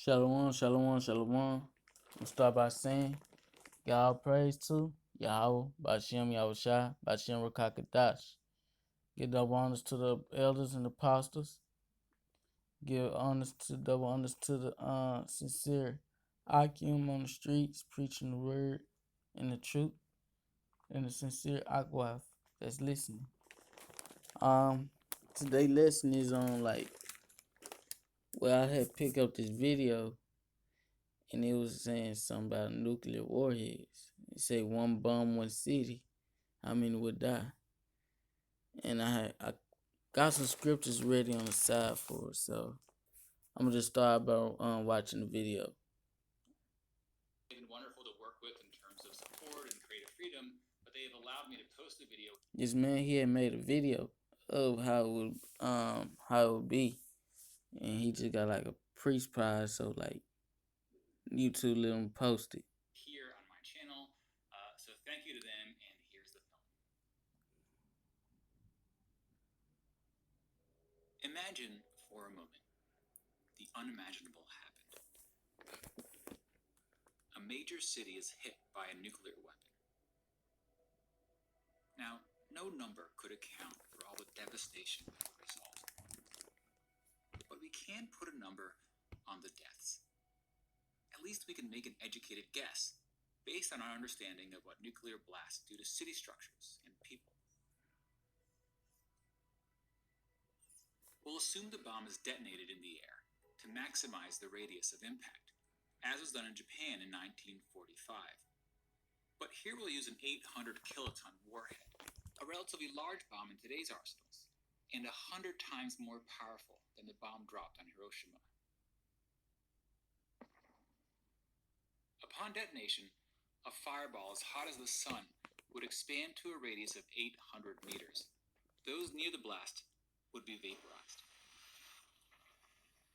Shalom, shalom, shalom. We'll start by saying, God praise to Yahweh, Bashem Yahushai, Bashem Rakakadash. Give double honors to the elders and apostles. Give double honors to the sincere Akim on the streets, preaching the word and the truth, and the sincere Akwaf that's listening. Today's lesson is on I had picked up this video and it was saying something about nuclear warheads. It said one bomb, one city, how many would die? And I got some scriptures ready on the side for it, so I'm gonna just start by watching the video. They've been wonderful to work with in terms of support and creative freedom, but they have allowed me to post the video. This man here made a video of how it would be, and he just got like a priest prize, so like YouTube let him post it. Here on my channel, so thank you to them, and here's the film. Imagine for a moment the unimaginable happened. A major city is hit by a nuclear weapon. Now, no number could account for all the devastation that would result. But we can put a number on the deaths. At least we can make an educated guess based on our understanding of what nuclear blasts do to city structures and people. We'll assume the bomb is detonated in the air to maximize the radius of impact, as was done in Japan in 1945. But here we'll use an 800 kiloton warhead, a relatively large bomb in today's arsenals, and 100 times more powerful than the bomb dropped on Hiroshima. Upon detonation, a fireball as hot as the sun would expand to a radius of 800 meters. Those near the blast would be vaporized.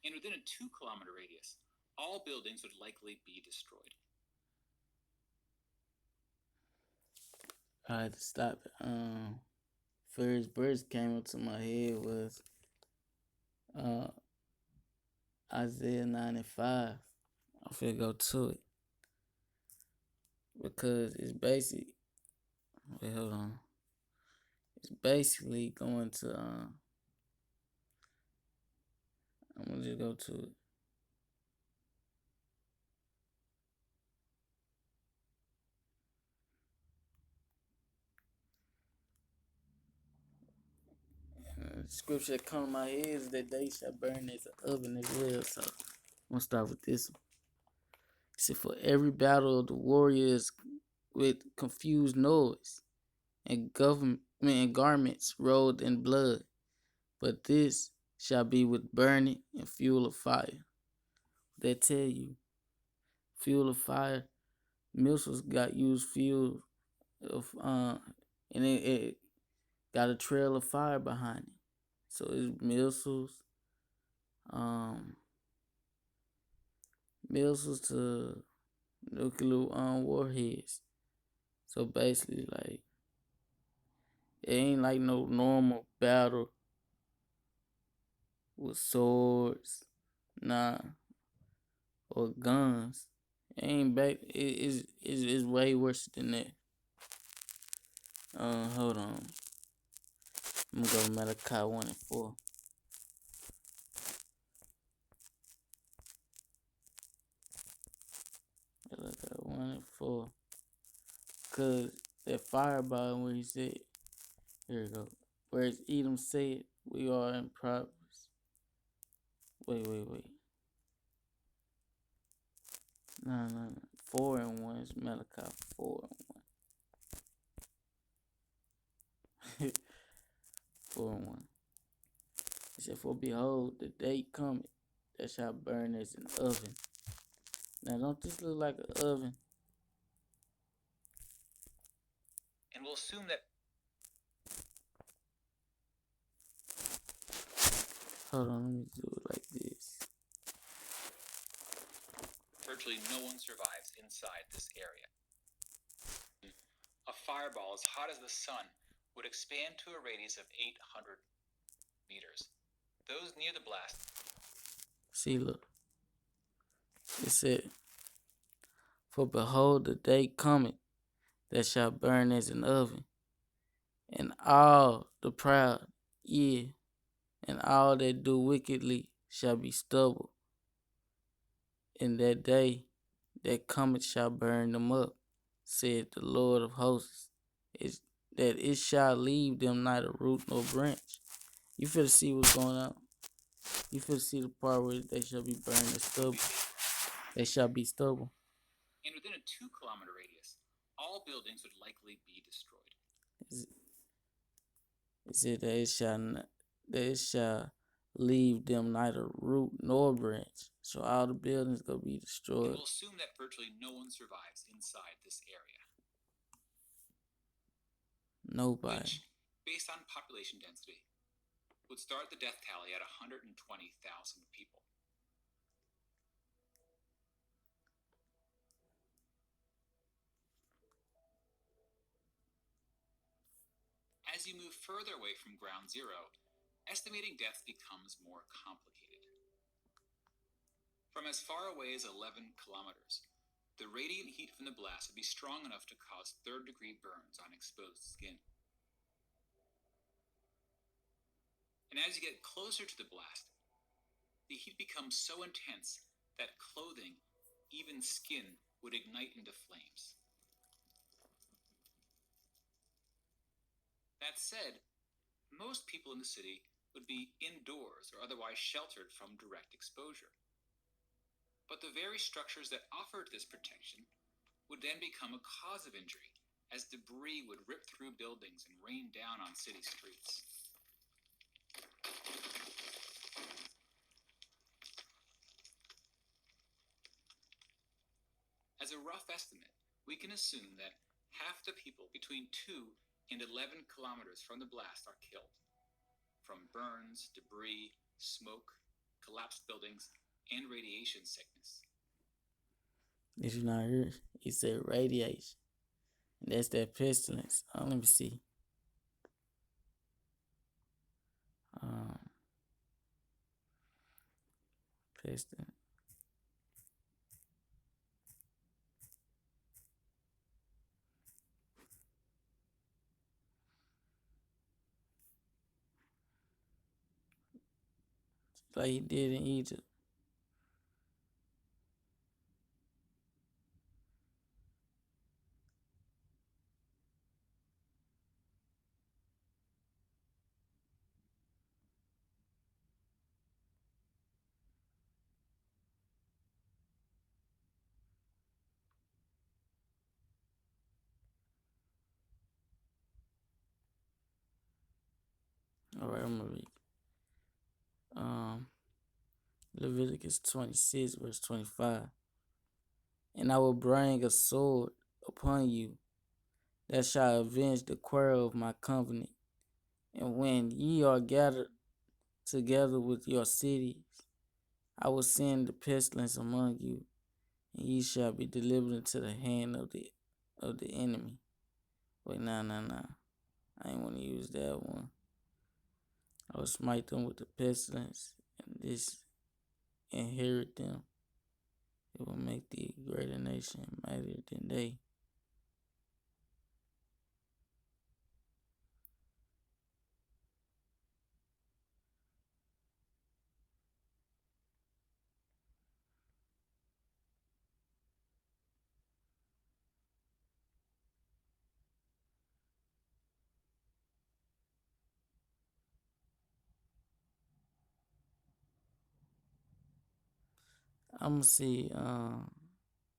And within a 2-kilometer radius, all buildings would likely be destroyed. I had to stop it. First verse came up to my head was Isaiah 95. I'm finna go to it because it's basic. Wait, hold on. It's basically going to I'm gonna just go to it. The scripture that comes to my head is that they shall burn as an oven as well. So I'm gonna start with this one. It said, for every battle of the warriors with confused noise and government and garments rolled in blood, but this shall be with burning and fuel of fire. They tell you, fuel of fire, missiles got used fuel of and it got a trail of fire behind it. So it's missiles to nuclear warheads. So basically, like, it ain't like no normal battle with swords, or guns. It ain't back. It's way worse than that. Hold on. I'm gonna go to Malachi 1 and 4. Malachi 1 and 4. Cause that fireball where he said, here we go. Whereas Edom said, we are in Proverbs. Wait. No. 4 and 1 is Malachi 4 and 1. 4 and 1. He said, for behold, the day cometh that shall burn as an oven. Now, don't this look like an oven? And we'll assume that Hold on, let me do it like this. virtually no one survives inside this area. A fireball as hot as the sun would expand to a radius of 800 meters. Those near the blast. See, look. It said, "For behold, the day cometh that shall burn as an oven, and all the proud, yea, and all that do wickedly shall be stubble. In that day that cometh shall burn them up, said the Lord of hosts, is that it shall leave them neither root nor branch." You finna see what's going on. You finna see the part where they shall be burned as stubble. They shall be stubble. And within a 2-kilometer radius, all buildings would likely be destroyed. It said that it shall leave them neither root nor branch. So all the buildings gonna be And destroyed. we'll assume that virtually no one survives inside this area. Nobody. Which, based on population density, would start the death tally at 120,000 people. As you move further away from ground zero, estimating deaths becomes more complicated. From as far away as 11 kilometers, the radiant heat from the blast would be strong enough to cause third-degree burns on exposed skin. And as you get closer to the blast, the heat becomes so intense that clothing, even skin, would ignite into flames. That said, most people in the city would be indoors or otherwise sheltered from direct exposure. But the very structures that offered this protection would then become a cause of injury, as debris would rip through buildings and rain down on city streets. As a rough estimate, we can assume that half the people between 2 and 11 kilometers from the blast are killed, from burns, debris, smoke, collapsed buildings, and radiation sickness. Did you not hear? He said radiation. And that's that pestilence. Let me see. Pestilence. Like he did in Egypt. Alright, I'm gonna read. Leviticus 26, verse 25. "And I will bring a sword upon you that shall avenge the quarrel of my covenant. And when ye are gathered together with your cities, I will send the pestilence among you, and ye shall be delivered into the hand of the enemy." Wait, nah. I ain't want to use that one. "I will smite them with the pestilence, and this inherit them. It will make thee a greater nation, mightier than they." I'm gonna see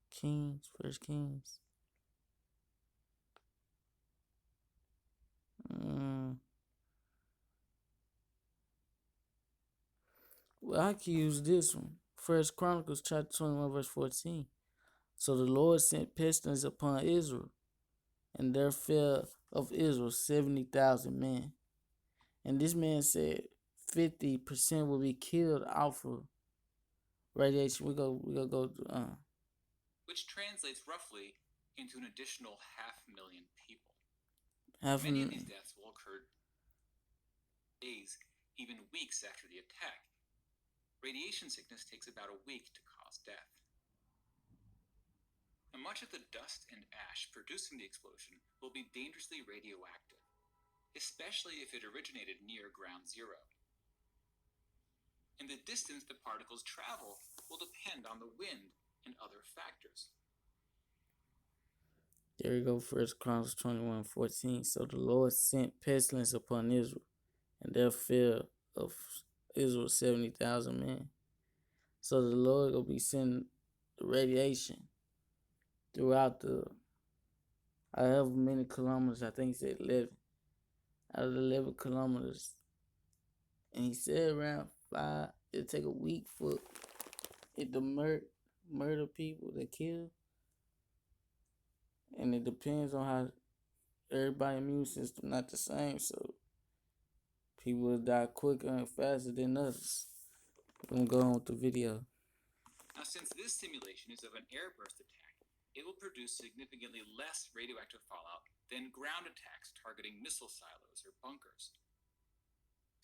Kings, First Kings. Well, I can use this one. First Chronicles chapter 21, verse 14. "So the Lord sent pestilence upon Israel, and there fell of Israel 70,000 men." And this man said 50% will be killed off of radiation. We go Which translates roughly into an additional 500,000 people. half a Many of million. these deaths will occur days, even weeks after the attack. Radiation sickness takes about a week to cause death. And much of the dust and ash produced from the explosion will be dangerously radioactive, especially if it originated near ground zero. And the distance the particles travel will depend on the wind and other factors. There you go, First Chronicles 21:14. So the Lord sent pestilence upon Israel, and there fell of Israel 70,000 men. So the Lord will be sending the radiation throughout the however many kilometers. I think he said 11. Out of the 11 kilometers. And he said around 5. It'll take a week for it to murder people, to kill. And it depends on how everybody's immune system not the same. So people will die quicker and faster than others. I'm going to go on with the video. Now, since this simulation is of an airburst attack, it will produce significantly less radioactive fallout than ground attacks targeting missile silos or bunkers.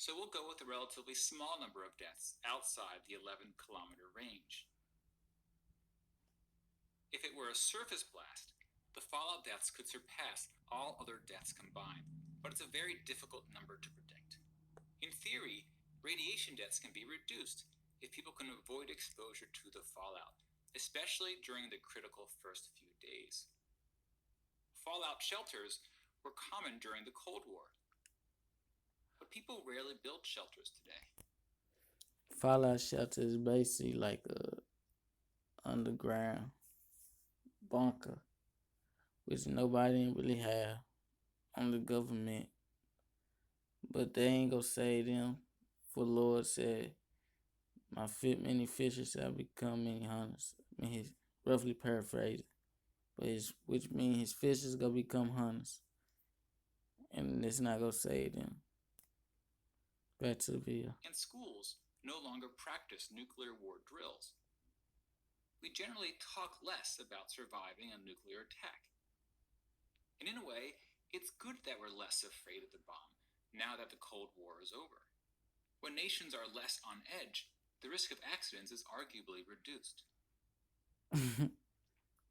So we'll go with a relatively small number of deaths outside the 11-kilometer range. If it were a surface blast, the fallout deaths could surpass all other deaths combined, but it's a very difficult number to predict. In theory, radiation deaths can be reduced if people can avoid exposure to the fallout, especially during the critical first few days. Fallout shelters were common during the Cold War, but people rarely build shelters today. Fallout shelter is basically like a underground bunker, which nobody didn't really have on the government. But they ain't gonna save them. For the Lord said, many fishers shall become many hunters. I mean, he's roughly paraphrased, but which means his fishers gonna become hunters, and it's not gonna save them. Back to the video. And schools no longer practice nuclear war drills. We generally talk less about surviving a nuclear attack. And in a way, it's good that we're less afraid of the bomb now that the Cold War is over. When nations are less on edge, the risk of accidents is arguably reduced.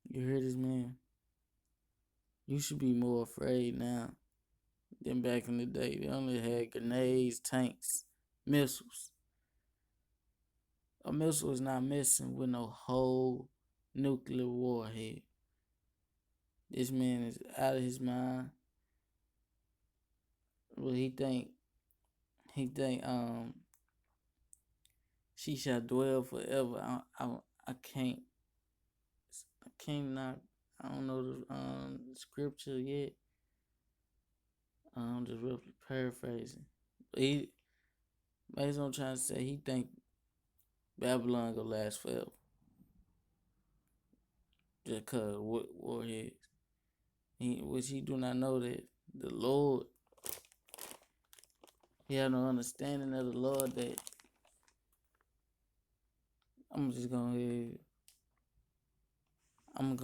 You hear this, man? You should be more afraid now than back in the day. They only had grenades, tanks, missiles. A missile is not messing with no whole nuclear warhead. This man is out of his mind. Well, he think she shall dwell forever. I can't not. I don't know the scripture yet. I'm just roughly paraphrasing. But that's what I'm trying to say. He think Babylon gonna last forever. Just cause warheads. Which he do not know that the Lord, he had no understanding of the Lord that I'm gonna go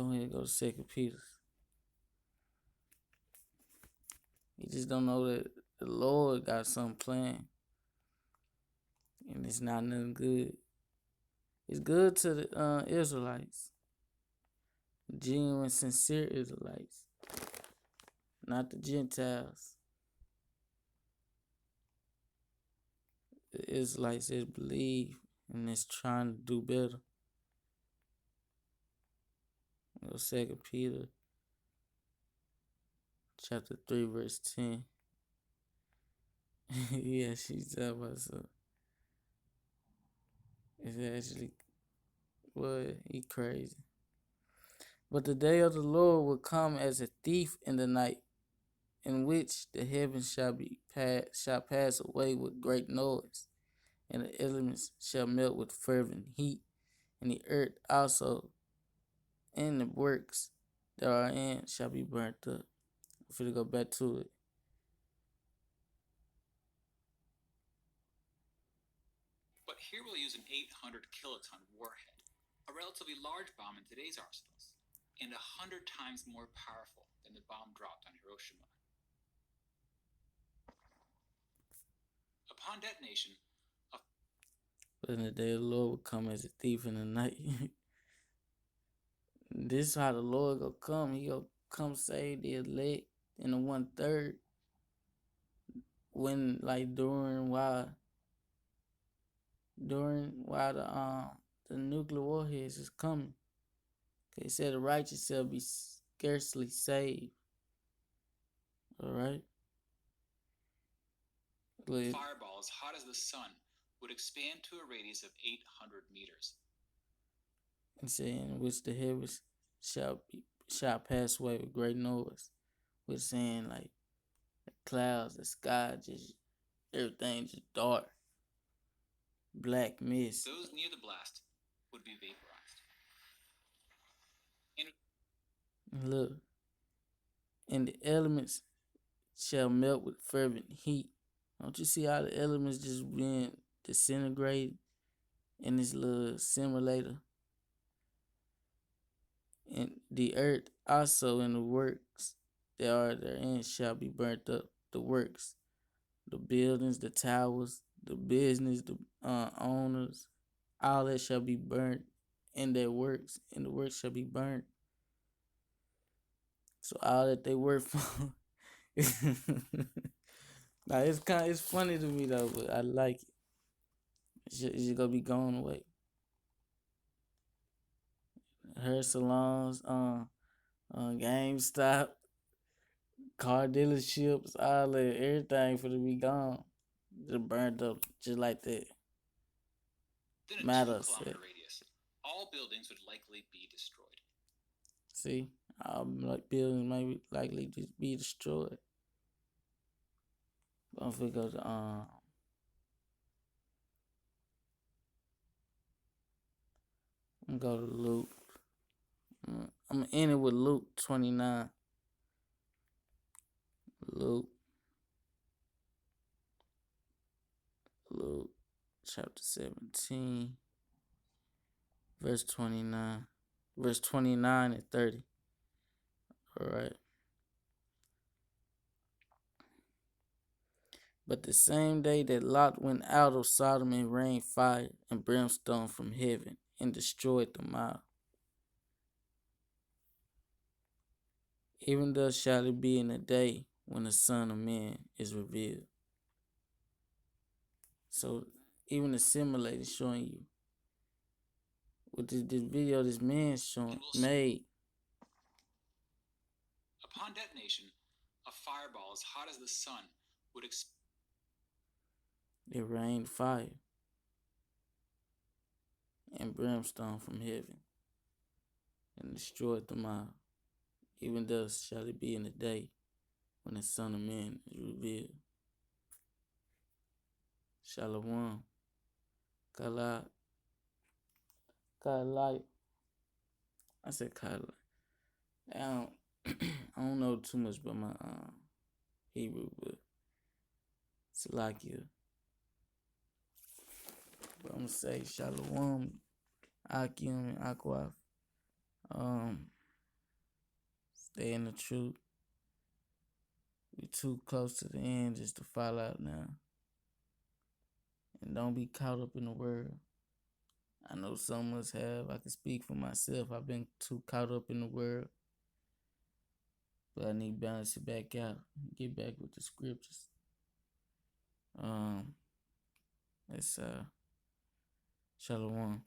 ahead and go to 2 Peter. He just don't know that the Lord got something planned. And it's not nothing good. It's good to the Israelites. Genuine, sincere Israelites. Not the Gentiles. The Israelites that believe and is trying to do better. 2 Peter chapter 3 verse 10. Yeah, she's talking about so. It's actually, well, he crazy. But the day of the Lord will come as a thief in the night, in which the heavens shall pass away with great noise, and the elements shall melt with fervent heat, and the earth also and the works that are in shall be burnt up. I'm finna go back to it. But here we'll use an 800 kiloton warhead, a relatively large bomb in today's arsenals, and 100 times more powerful than the bomb dropped on Hiroshima. Upon detonation, But in the day of the Lord will come as a thief in the night. This how the Lord gonna come. He gonna come save the elect in the 1/3 when like during while the nuclear warheads is coming. They said the righteous shall be scarcely saved. All right. A fireball as hot as the sun would expand to a radius of 800 meters. And saying which the heavens shall pass away with great noise. We're saying like the clouds, the sky, just everything just dark, black mist. Those near the blast would be vaporized. And look, and the elements shall melt with fervent heat. Don't you see how the elements just being disintegrated in this little simulator? And the earth also and the works that are therein shall be burnt up. The works, the buildings, the towers, the business, the owners, all that shall be burnt in their works, and the works shall be burnt. So all that they work for. Now it's funny to me though, but I like it. It's just gonna be going away. Hair salons, GameStop, car dealerships, all that, everything for to be gone. Just burned up just like that. Within a Matter 2-kilometer radius, all buildings would likely be destroyed. See, like buildings might be likely to be destroyed. Don't forget to I'm gonna go to Luke. I'm gonna end it with Luke 29. Luke chapter 17, verse 29. Verse 29 and 30. Alright. But the same day that Lot went out of Sodom, and rained fire and brimstone from heaven and destroyed them all. Even thus shall it be in the day when the Son of Man is revealed. So even the simulator showing you with this video this man made. Upon detonation, a fireball as hot as the sun would It rained fire and brimstone from heaven and destroyed them all. Even thus shall it be in the day when the Son of Man is revealed. Shalom. Kala. I said Kala. I don't know too much about my Hebrew, but Salakia. But I'm gonna say Shalom, Akim, and Akwaf. Stay in the truth. We too close to the end just to fall out now. And don't be caught up in the world. I know some of us have. I can speak for myself. I've been too caught up in the world. But I need to balance it back out. Get back with the scriptures. It's Shalom.